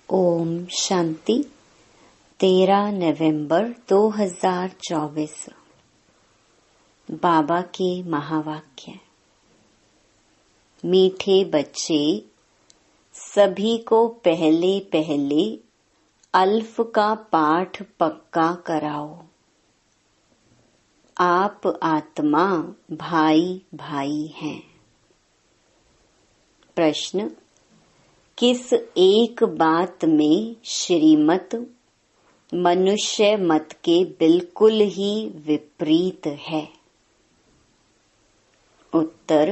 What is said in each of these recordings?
ओम शांति। 13 नवंबर 2024। बाबा के महावाक्य। मीठे बच्चे, सभी को पहले पहले अल्फ का पाठ पक्का कराओ। आप आत्मा भाई भाई हैं। प्रश्न: किस एक बात में श्रीमत मनुष्य मत के बिल्कुल ही विपरीत है? उत्तर: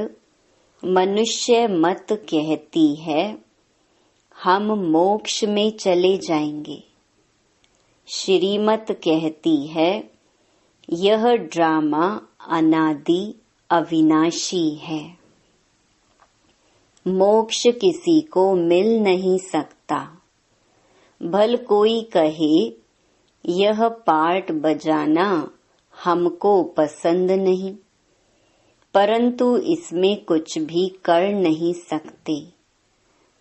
मनुष्य मत कहती है हम मोक्ष में चले जाएंगे। श्रीमत कहती है यह ड्रामा अनादि अविनाशी है। मोक्ष किसी को मिल नहीं सकता। भल कोई कहे यह पार्ट बजाना हमको पसंद नहीं, परंतु इसमें कुछ भी कर नहीं सकते।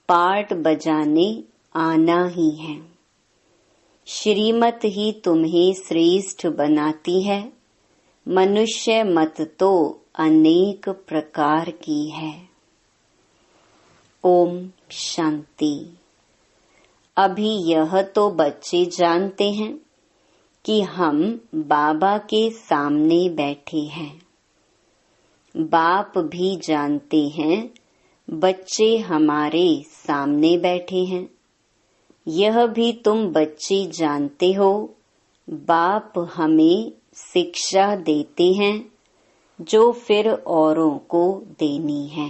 पार्ट बजाने आना ही है। श्रीमत ही तुम्हें श्रेष्ठ बनाती है। मनुष्य मत तो अनेक प्रकार की है। ओम शांति। अभी यह तो बच्चे जानते हैं कि हम बाबा के सामने बैठे हैं। बाप भी जानते हैं बच्चे हमारे सामने बैठे हैं। यह भी तुम बच्चे जानते हो बाप हमें शिक्षा देते हैं जो फिर औरों को देनी है।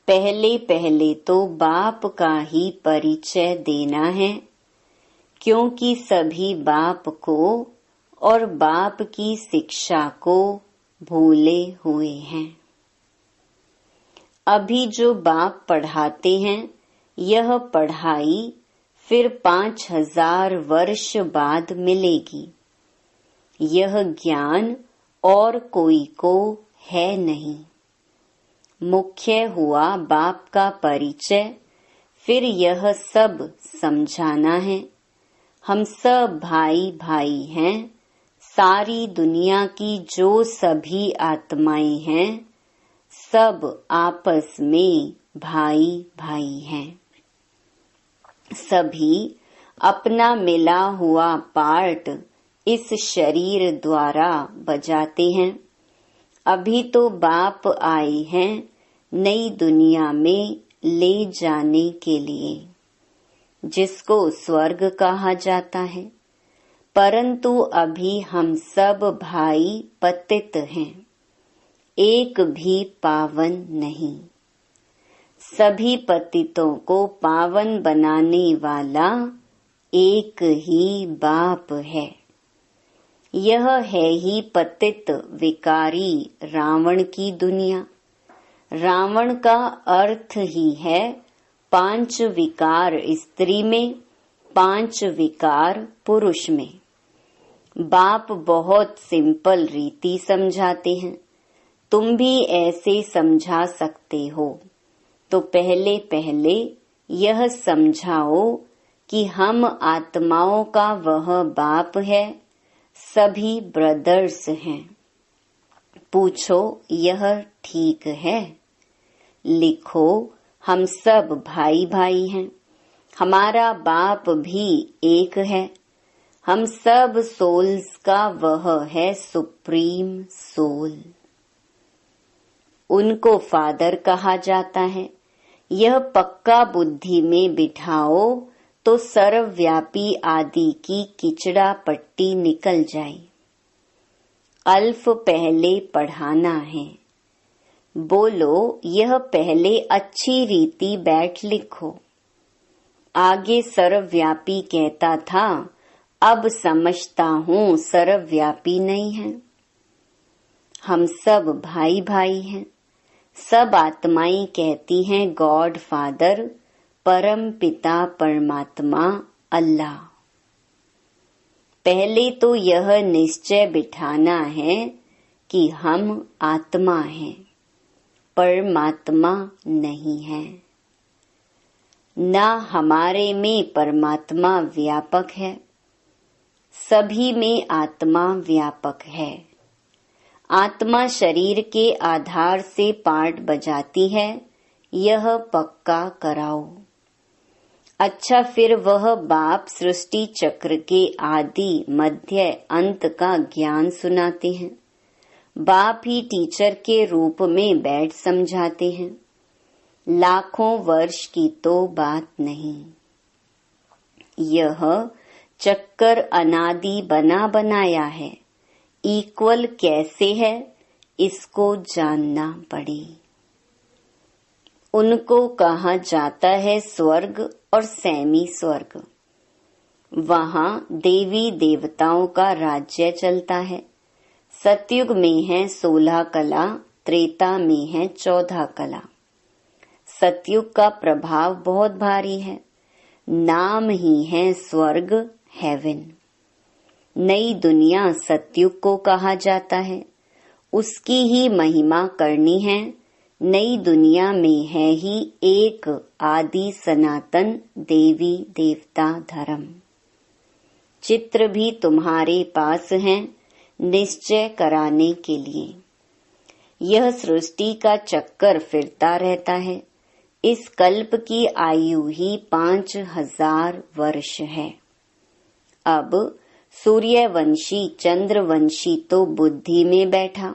पहले पहले तो बाप का ही परिचय देना है, क्योंकि सभी बाप को और बाप की शिक्षा को भूले हुए हैं। अभी जो बाप पढ़ाते हैं यह पढ़ाई फिर 5000 वर्ष बाद मिलेगी। यह ज्ञान और कोई को है नहीं। मुख्य हुआ बाप का परिचय, फिर यह सब समझाना है। हम सब भाई भाई हैं। सारी दुनिया की जो सभी आत्माएं हैं सब आपस में भाई भाई हैं। सभी अपना मिला हुआ पार्ट इस शरीर द्वारा बजाते हैं। अभी तो बाप आए हैं नई दुनिया में ले जाने के लिए, जिसको स्वर्ग कहा जाता है, परंतु अभी हम सब भाई पतित हैं, एक भी पावन नहीं। सभी पतितों को पावन बनाने वाला एक ही बाप है। यह है ही पतित विकारी रावण की दुनिया। रावण का अर्थ ही है 5 विकार स्त्री में, 5 विकार पुरुष में। बाप बहुत सिंपल रीति समझाते हैं। तुम भी ऐसे समझा सकते हो। तो पहले पहले यह समझाओ कि हम आत्माओं का वह बाप है, सभी ब्रदर्स हैं। पूछो यह ठीक है? लिखो हम सब भाई भाई हैं। हमारा बाप भी एक है। हम सब सोल्स का वह है सुप्रीम सोल। उनको फादर कहा जाता है। यह पक्का बुद्धि में बिठाओ तो सर्वव्यापी आदि की किचड़ा पट्टी निकल जाए। अल्फ पहले पढ़ाना है। बोलो यह पहले अच्छी रीति बैठ लिखो। आगे सर्वव्यापी कहता था, अब समझता हूँ सर्वव्यापी नहीं है। हम सब भाई भाई हैं। सब आत्माएं कहती हैं गॉड फादर, परम पिता परमात्मा अल्लाह। पहले तो यह निश्चय बिठाना है कि हम आत्मा हैं, परमात्मा नहीं है। ना हमारे में परमात्मा व्यापक है, सभी में आत्मा व्यापक है। आत्मा शरीर के आधार से पार्ट बजाती है, यह पक्का कराओ। अच्छा, फिर वह बाप सृष्टि चक्र के आदि मध्य अंत का ज्ञान सुनाते हैं। बाप ही टीचर के रूप में बैठ समझाते हैं। लाखों वर्ष की तो बात नहीं। यह चक्कर अनादि बना बनाया है। इक्वल कैसे है, इसको जानना पड़े। उनको कहा जाता है स्वर्ग और सेमी स्वर्ग। वहाँ देवी देवताओं का राज्य चलता है। सतयुग में है 16 कला, त्रेता में है 14 कला। सतयुग का प्रभाव बहुत भारी है। नाम ही है स्वर्ग, हेवन। नई दुनिया सतयुग को कहा जाता है। उसकी ही महिमा करनी है। नई दुनिया में है ही एक आदि सनातन देवी देवता धर्म। चित्र भी तुम्हारे पास हैं निश्चय कराने के लिए। यह सृष्टि का चक्कर फिरता रहता है। इस कल्प की आयु ही 5000 वर्ष है। अब सूर्यवंशी चंद्रवंशी तो बुद्धि में बैठा।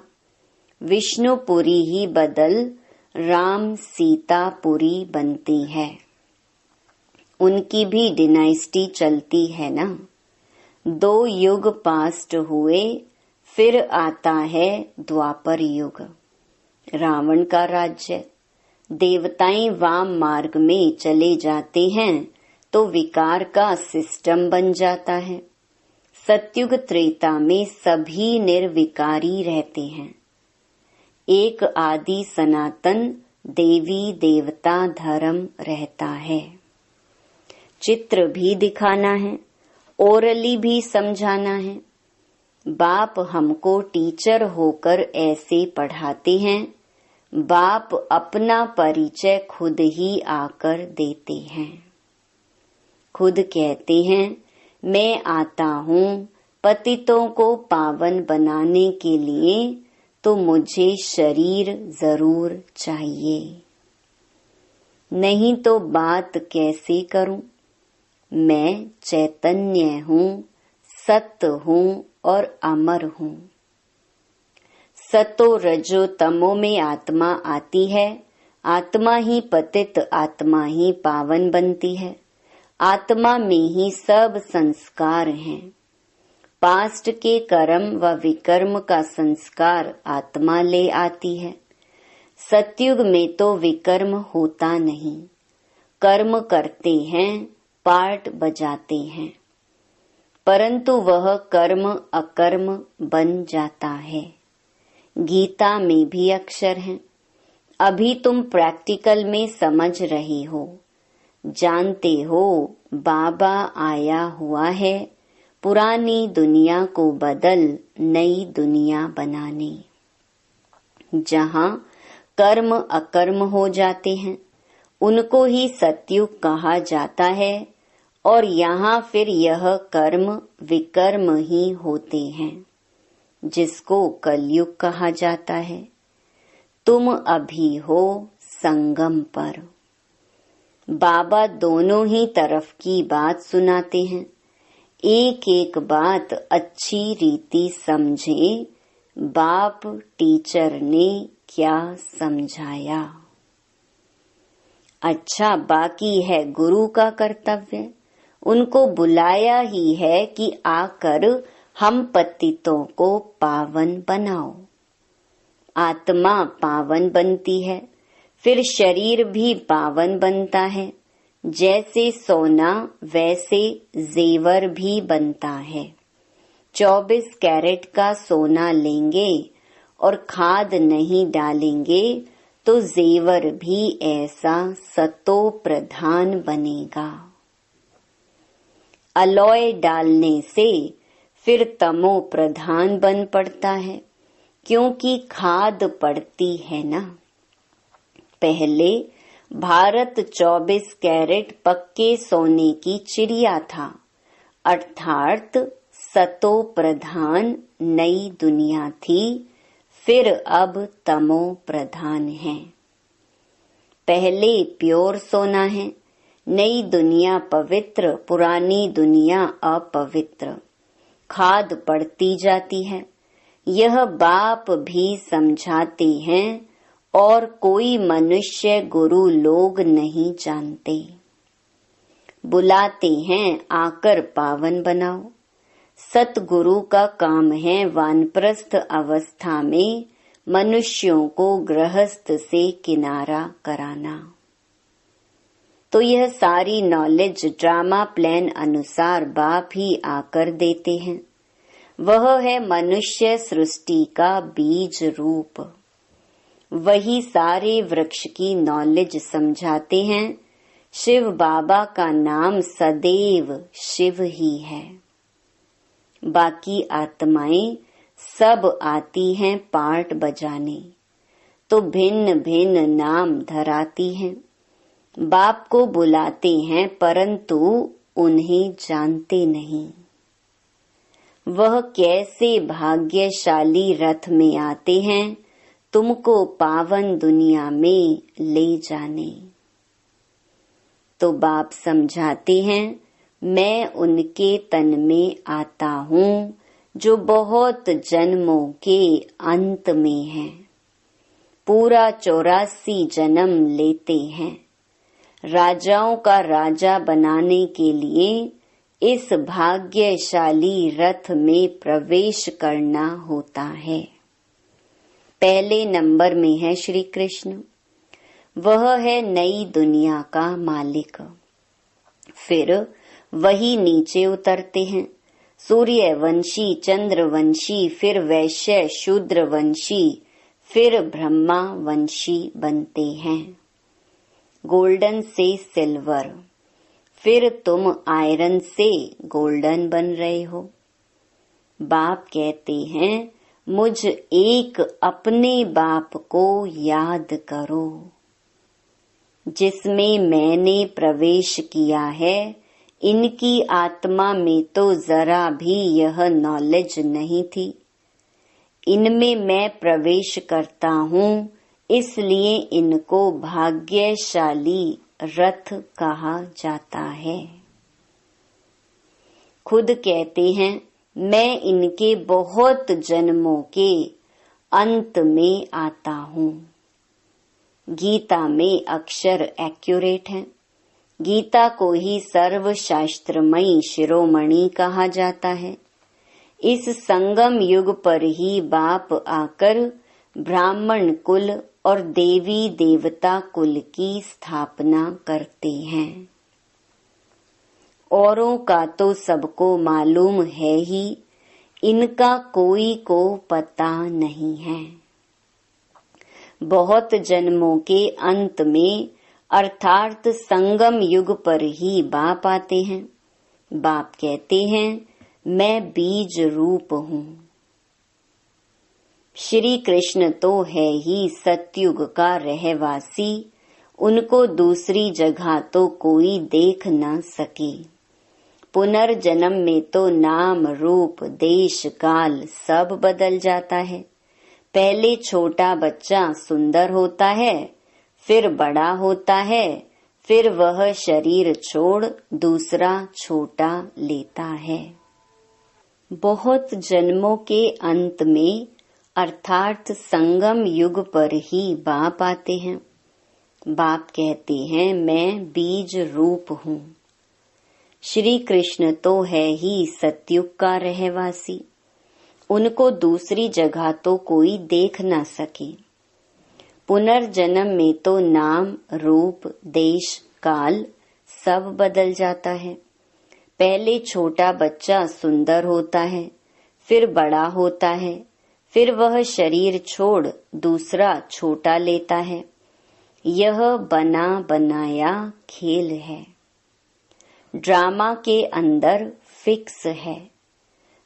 विष्णुपुरी ही बदल राम सीतापुरी बनती है। उनकी भी डिनाइस्टी चलती है ना। 2 युग पास्ट हुए, फिर आता है द्वापर युग। रावण का राज्य। देवताएं वाम मार्ग में चले जाते हैं तो विकार का सिस्टम बन जाता है। सतयुग त्रेता में सभी निर्विकारी रहते हैं। एक आदि सनातन देवी देवता धर्म रहता है। चित्र भी दिखाना है, ओरली भी समझाना है। बाप हमको टीचर होकर ऐसे पढ़ाते हैं। बाप अपना परिचय खुद ही आकर देते हैं। खुद कहते हैं, मैं आता हूँ पतितों को पावन बनाने के लिए, तो मुझे शरीर जरूर चाहिए। नहीं तो बात कैसे करूं? मैं चैतन्य हूँ, सत्य हूँ और अमर हूँ। सतो रजो तमो में आत्मा आती है। आत्मा ही पतित, आत्मा ही पावन बनती है। आत्मा में ही सब संस्कार हैं। पास्ट के कर्म व विकर्म का संस्कार आत्मा ले आती है। सतयुग में तो विकर्म होता नहीं। कर्म करते हैं, पार्ट बजाते हैं, परंतु वह कर्म अकर्म बन जाता है। गीता में भी अक्षर हैं। अभी तुम प्रैक्टिकल में समझ रहे हो। जानते हो बाबा आया हुआ है पुरानी दुनिया को बदल नई दुनिया बनाने। जहाँ कर्म अकर्म हो जाते हैं उनको ही सतयुग कहा जाता है, और यहाँ फिर यह कर्म विकर्म ही होते हैं, जिसको कलयुग कहा जाता है। तुम अभी हो संगम पर। बाबा दोनों ही तरफ की बात सुनाते हैं। एक एक बात अच्छी रीति समझे। बाप टीचर ने क्या समझाया। अच्छा, बाकी है गुरु का कर्तव्य। उनको बुलाया ही है कि आकर हम पतितों को पावन बनाओ। आत्मा पावन बनती है, फिर शरीर भी पावन बनता है। जैसे सोना वैसे जेवर भी बनता है। 24 कैरेट का सोना लेंगे और खाद नहीं डालेंगे तो जेवर भी ऐसा सतो प्रधान बनेगा। अलॉय डालने से फिर तमो प्रधान बन पड़ता है, क्योंकि खाद पड़ती है ना। पहले भारत 24 कैरेट पक्के सोने की चिड़िया था, अर्थात सतो प्रधान नई दुनिया थी, फिर अब तमो प्रधान है। पहले प्योर सोना है, नई दुनिया पवित्र, पुरानी दुनिया अपवित्र। खाद पड़ती जाती है, यह बाप भी समझाते हैं और कोई मनुष्य गुरु लोग नहीं जानते। बुलाते हैं आकर पावन बनाओ। सतगुरु का काम है वानप्रस्थ अवस्था में मनुष्यों को गृहस्थ से किनारा कराना। तो यह सारी नॉलेज ड्रामा प्लान अनुसार बाप ही आकर देते हैं। वह है मनुष्य सृष्टि का बीज रूप। वही सारे वृक्ष की नॉलेज समझाते हैं। शिव बाबा का नाम सदैव शिव ही है। बाकी आत्माएं सब आती हैं पार्ट बजाने, तो भिन्न भिन्न नाम धराती हैं। बाप को बुलाते हैं परंतु उन्हें जानते नहीं। वह कैसे भाग्यशाली रथ में आते हैं तुमको पावन दुनिया में ले जाने। तो बाप समझाते हैं, मैं उनके तन में आता हूँ जो बहुत जन्मों के अंत में है। पूरा 84 जन्म लेते हैं। राजाओं का राजा बनाने के लिए इस भाग्यशाली रथ में प्रवेश करना होता है। पहले नंबर में है श्री कृष्ण। वह है नई दुनिया का मालिक। फिर वही नीचे उतरते हैं। सूर्यवंशी, चंद्रवंशी, फिर वैश्य, शूद्रवंशी, फिर ब्रह्मा वंशी बनते हैं। गोल्डन से सिल्वर, फिर तुम आयरन से गोल्डन बन रहे हो। बाप कहते हैं, मुझ एक अपने बाप को याद करो जिसमें मैंने प्रवेश किया है। इनकी आत्मा में तो जरा भी यह नॉलेज नहीं थी। इनमें मैं प्रवेश करता हूँ, इसलिए इनको भाग्यशाली रथ कहा जाता है। खुद कहते हैं, मैं इनके बहुत जन्मों के अंत में आता हूँ। गीता में अक्षर एक्यूरेट है। गीता को ही सर्वशास्त्रमयी शिरोमणि कहा जाता है। इस संगम युग पर ही बाप आकर ब्राह्मण कुल और देवी देवता कुल की स्थापना करते हैं। औरों का तो सबको मालूम है ही, इनका कोई को पता नहीं है। बहुत जन्मों के अंत में अर्थात संगम युग पर ही बाप आते हैं। बाप कहते हैं, मैं बीज रूप हूँ। श्री कृष्ण तो है ही सतयुग का रहवासी, उनको दूसरी जगह तो कोई देख न सके। पुनर्जन्म में तो नाम रूप देश काल सब बदल जाता है। पहले छोटा बच्चा सुंदर होता है, फिर बड़ा होता है, फिर वह शरीर छोड़ दूसरा छोटा लेता है। बहुत जन्मों के अंत में अर्थात संगम युग पर ही बाप आते हैं। बाप कहते हैं, मैं बीज रूप हूँ। श्री कृष्ण तो है ही सतयुग का रहवासी, उनको दूसरी जगह तो कोई देख न सके। पुनर्जन्म में तो नाम रूप देश काल सब बदल जाता है। पहले छोटा बच्चा सुंदर होता है, फिर बड़ा होता है, फिर वह शरीर छोड़ दूसरा छोटा लेता है। यह बना बनाया खेल है। ड्रामा के अंदर फिक्स है।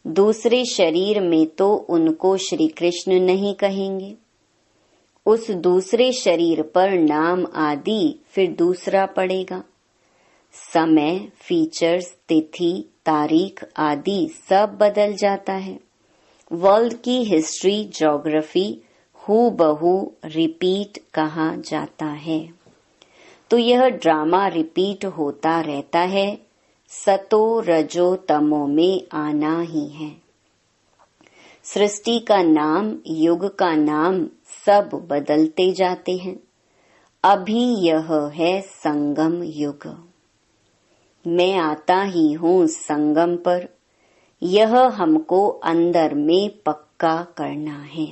दूसरे शरीर में तो उनको श्री कृष्ण नहीं कहेंगे। उस दूसरे शरीर पर नाम आदि फिर दूसरा पड़ेगा। समय, फीचर्स, तिथि, तारीख आदि सब बदल जाता है। वर्ल्ड की हिस्ट्री, ज्योग्राफी हूबहू रिपीट कहा जाता है। तो यह ड्रामा रिपीट होता रहता है। सतो रजो तमो में आना ही है। सृष्टि का नाम, युग का नाम सब बदलते जाते हैं। अभी यह है संगम युग। मैं आता ही हूँ संगम पर, यह हमको अंदर में पक्का करना है।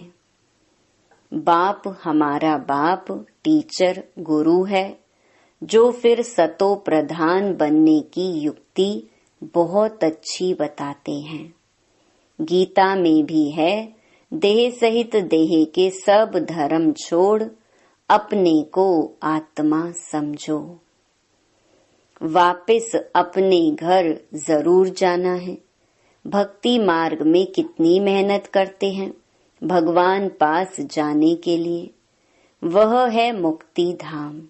बाप हमारा बाप टीचर गुरु है, जो फिर सतो प्रधान बनने की युक्ति बहुत अच्छी बताते हैं। गीता में भी है, देह सहित देह के सब धर्म छोड़ अपने को आत्मा समझो। वापस अपने घर जरूर जाना है। भक्ति मार्ग में कितनी मेहनत करते हैं भगवान पास जाने के लिए। वह है मुक्ति धाम।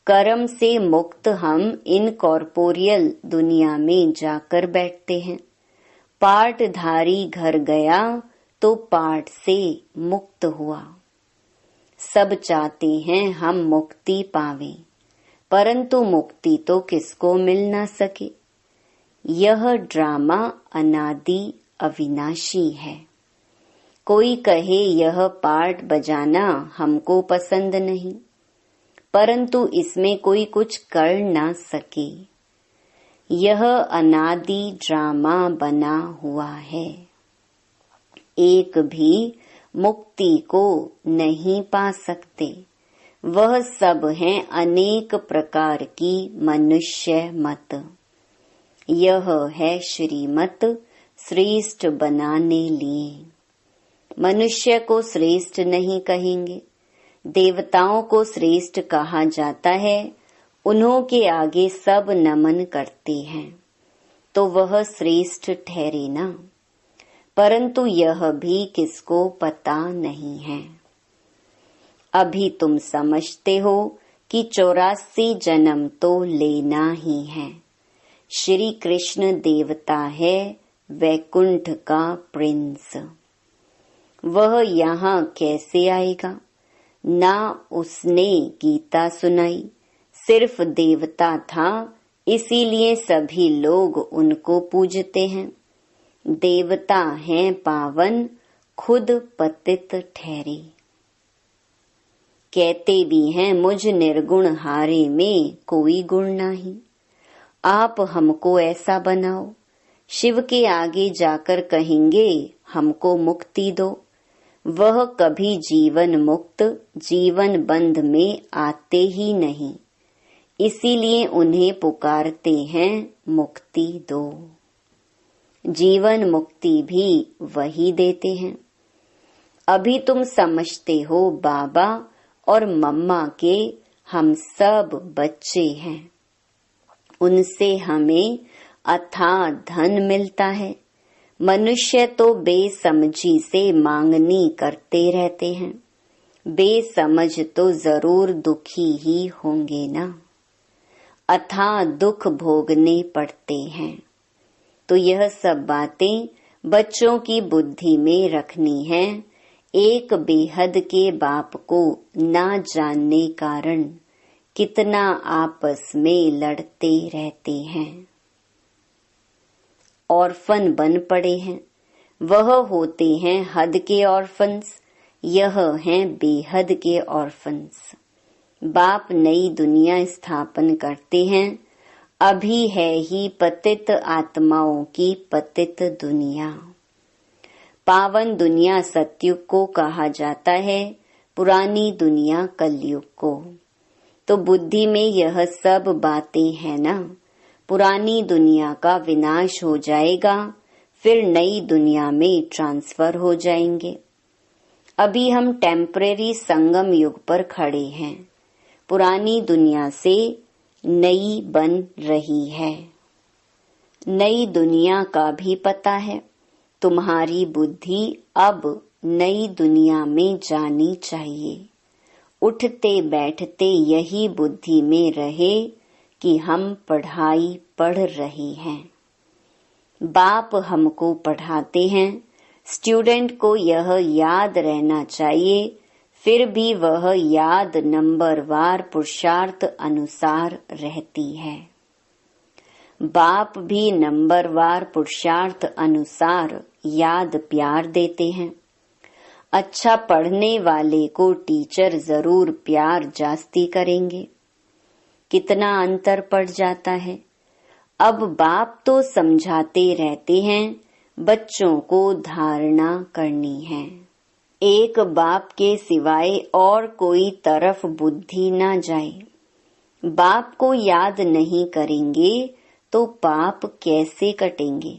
कर्म से मुक्त हम इन कॉर्पोरियल दुनिया में जाकर बैठते हैं। पाठधारी घर गया तो पाठ से मुक्त हुआ। सब चाहते हैं हम मुक्ति पावें, परंतु मुक्ति तो किसको मिल ना सके। यह ड्रामा अनादि अविनाशी है। कोई कहे यह पार्ट बजाना हमको पसंद नहीं, परंतु इसमें कोई कुछ कर ना सके। यह अनादि ड्रामा बना हुआ है। एक भी मुक्ति को नहीं पा सकते। वह सब हैं अनेक प्रकार की मनुष्य मत। यह है श्रीमत श्रेष्ठ बनाने लिए। मनुष्य को श्रेष्ठ नहीं कहेंगे। देवताओं को श्रेष्ठ कहा जाता है। उन्हों के आगे सब नमन करते हैं, तो वह श्रेष्ठ ठहरे ना। परंतु यह भी किसको पता नहीं है। अभी तुम समझते हो कि 84 जन्म तो लेना ही है। श्री कृष्ण देवता है, वैकुंठ का प्रिंस। वह यहाँ कैसे आएगा? ना उसने गीता सुनाई, सिर्फ देवता था, इसीलिए सभी लोग उनको पूजते हैं। देवता हैं पावन, खुद पतित ठहरे। कहते भी हैं मुझ निर्गुण हारे में कोई गुण नहीं। आप हमको ऐसा बनाओ। शिव के आगे जाकर कहेंगे हमको मुक्ति दो। वह कभी जीवन मुक्त, जीवन बंध में आते ही नहीं, इसीलिए उन्हें पुकारते हैं मुक्ति दो। जीवन मुक्ति भी वही देते हैं। अभी तुम समझते हो बाबा और मम्मा के हम सब बच्चे हैं। उनसे हमें अथाह धन मिलता है। मनुष्य तो बेसमझी से मांगनी करते रहते हैं। बेसमझ तो जरूर दुखी ही होंगे ना। अथाह दुख भोगने पड़ते हैं। तो यह सब बातें बच्चों की बुद्धि में रखनी है। एक बेहद के बाप को ना जानने कारण कितना आपस में लड़ते रहते हैं। ऑर्फन बन पड़े हैं। वह होते हैं हद के ऑर्फन्स, यह हैं बेहद के ऑर्फन्स। बाप नई दुनिया स्थापन करते हैं। अभी है ही पतित आत्माओं की पतित दुनिया। पावन दुनिया सतयुग को कहा जाता है, पुरानी दुनिया कलयुग को। तो बुद्धि में यह सब बातें हैं ना। पुरानी दुनिया का विनाश हो जाएगा, फिर नई दुनिया में ट्रांसफर हो जाएंगे। अभी हम टेम्परेरी संगम युग पर खड़े हैं। पुरानी दुनिया से नई बन रही है। नई दुनिया का भी पता है। तुम्हारी बुद्धि अब नई दुनिया में जानी चाहिए। उठते बैठते यही बुद्धि में रहे कि हम पढ़ाई पढ़ रहे हैं। बाप हमको पढ़ाते हैं, स्टूडेंट को यह याद रहना चाहिए, फिर भी वह याद नंबरवार पुरुषार्थ अनुसार रहती है। बाप भी नंबरवार पुरुषार्थ अनुसार याद प्यार देते हैं। अच्छा पढ़ने वाले को टीचर जरूर प्यार जास्ती करेंगे। कितना अंतर पड़ जाता है। अब बाप तो समझाते रहते हैं, बच्चों को धारणा करनी है। एक बाप के सिवाय और कोई तरफ बुद्धि न जाए। बाप को याद नहीं करेंगे तो पाप कैसे कटेंगे।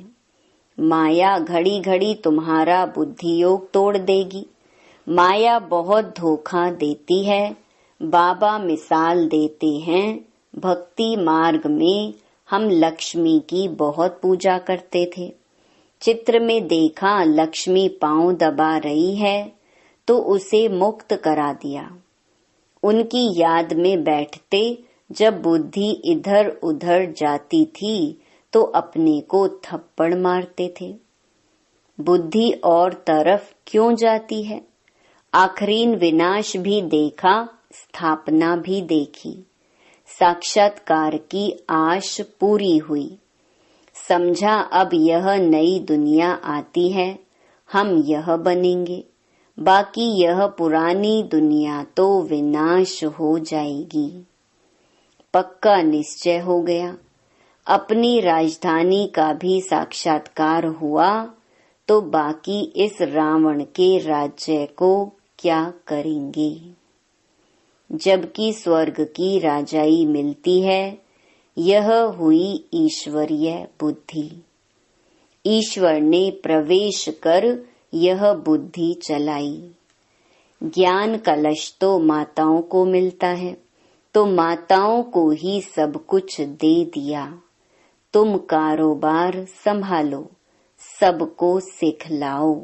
माया घड़ी घड़ी तुम्हारा बुद्धि योग तोड़ देगी। माया बहुत धोखा देती है। बाबा मिसाल देते हैं, भक्ति मार्ग में हम लक्ष्मी की बहुत पूजा करते थे। चित्र में देखा लक्ष्मी पांव दबा रही है तो उसे मुक्त करा दिया। उनकी याद में बैठते जब बुद्धि इधर उधर जाती थी तो अपने को थप्पड़ मारते थे। बुद्धि और तरफ क्यों जाती है। आखरीन विनाश भी देखा, स्थापना भी देखी। साक्षात्कार की आश पूरी हुई। समझा अब यह नई दुनिया आती है, हम यह बनेंगे। बाकी यह पुरानी दुनिया तो विनाश हो जाएगी। पक्का निश्चय हो गया। अपनी राजधानी का भी साक्षात्कार हुआ तो बाकी इस रावण के राज्य को क्या करेंगे। जबकि स्वर्ग की राजाई मिलती है, यह हुई ईश्वरीय बुद्धि। ईश्वर ने प्रवेश कर यह बुद्धि चलाई। ज्ञान कलश तो माताओं को मिलता है, तो माताओं को ही सब कुछ दे दिया। तुम कारोबार संभालो, सबको सिखलाओ।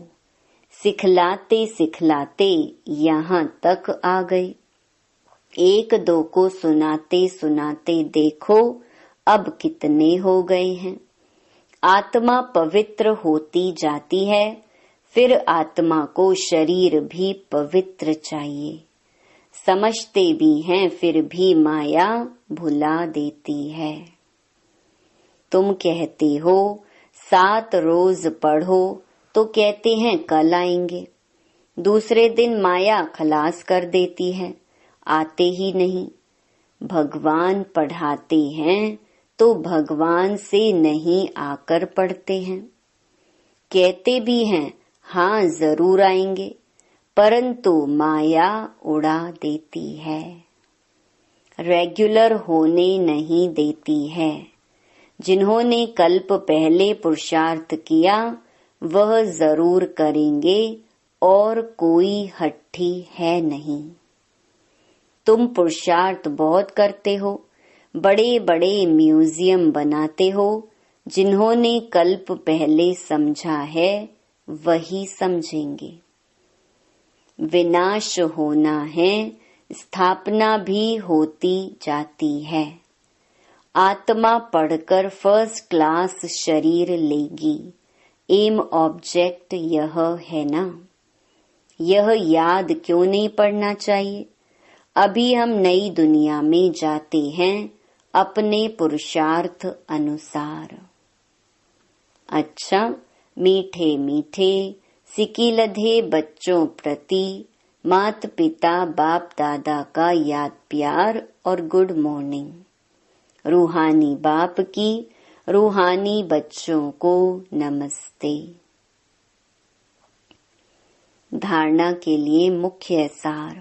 सिखलाते सिखलाते यहाँ तक आ गए। एक दो को सुनाते सुनाते देखो अब कितने हो गए हैं। आत्मा पवित्र होती जाती है, फिर आत्मा को शरीर भी पवित्र चाहिए। समझते भी हैं फिर भी माया भुला देती है। तुम कहते हो 7 रोज पढ़ो तो कहते हैं कल आएंगे। दूसरे दिन माया खलास कर देती है, आते ही नहीं। भगवान पढ़ाते हैं तो भगवान से नहीं आकर पढ़ते हैं। कहते भी हैं हाँ जरूर आएंगे, परंतु माया उड़ा देती है, रेगुलर होने नहीं देती है। जिन्होंने कल्प पहले पुरुषार्थ किया वह जरूर करेंगे और कोई हट्ठी है नहीं। तुम पुरुषार्थ बहुत करते हो, बड़े बड़े म्यूजियम बनाते हो। जिन्होंने कल्प पहले समझा है वही समझेंगे। विनाश होना है, स्थापना भी होती जाती है। आत्मा पढ़कर फर्स्ट क्लास शरीर लेगी। एम ऑब्जेक्ट यह है ना। यह याद क्यों नहीं पड़ना चाहिए। अभी हम नई दुनिया में जाते हैं अपने पुरुषार्थ अनुसार। अच्छा, मीठे मीठे सिकिलधे बच्चों प्रति माता पिता बाप दादा का याद प्यार और गुड मॉर्निंग। रूहानी बाप की रूहानी बच्चों को नमस्ते। धारणा के लिए मुख्य सार।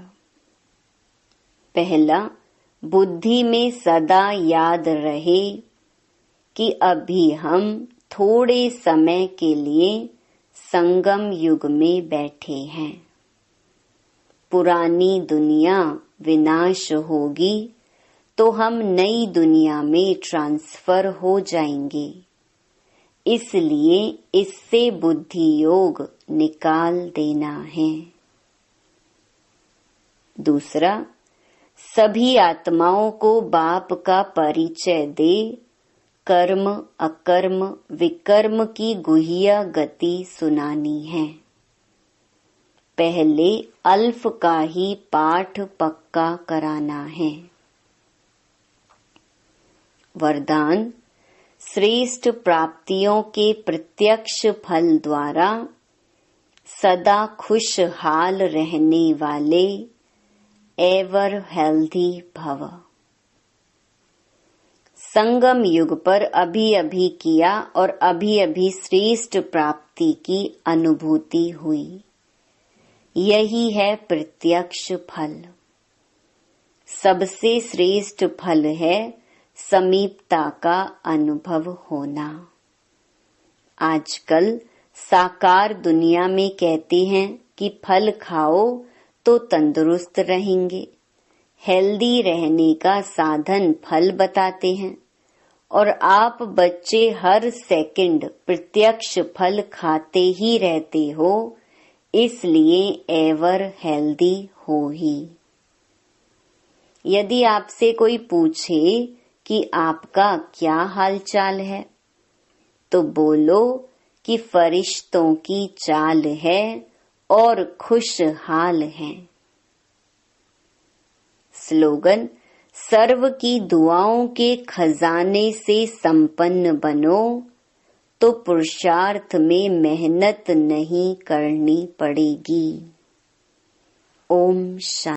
पहला, बुद्धि में सदा याद रहे कि अभी हम थोड़े समय के लिए संगम युग में बैठे हैं। पुरानी दुनिया विनाश होगी तो हम नई दुनिया में ट्रांसफर हो जाएंगे। इसलिए इससे बुद्धि योग निकाल देना है। दूसरा, सभी आत्माओं को बाप का परिचय दे कर्म अकर्म विकर्म की गुह्य गति सुनानी है। पहले अल्फ का ही पाठ पक्का कराना है। वरदान, श्रेष्ठ प्राप्तियों के प्रत्यक्ष फल द्वारा सदा खुशहाल रहने वाले एवर हेल्दी भव। संगम युग पर अभी अभी किया और अभी अभी श्रेष्ठ प्राप्ति की अनुभूति हुई। यही है प्रत्यक्ष फल। सबसे श्रेष्ठ फल है समीपता का अनुभव होना। आजकल साकार दुनिया में कहते हैं कि फल खाओ तो तंदुरुस्त रहेंगे। हेल्दी रहने का साधन फल बताते हैं और आप बच्चे हर सेकंड प्रत्यक्ष फल खाते ही रहते हो, इसलिए एवर हेल्दी हो ही। यदि आपसे कोई पूछे कि आपका क्या हालचाल है, तो बोलो कि फरिश्तों की चाल है और खुशहाल है। स्लोगन, सर्व की दुआओं के खजाने से संपन्न बनो तो पुरुषार्थ में मेहनत नहीं करनी पड़ेगी। ओम शांति।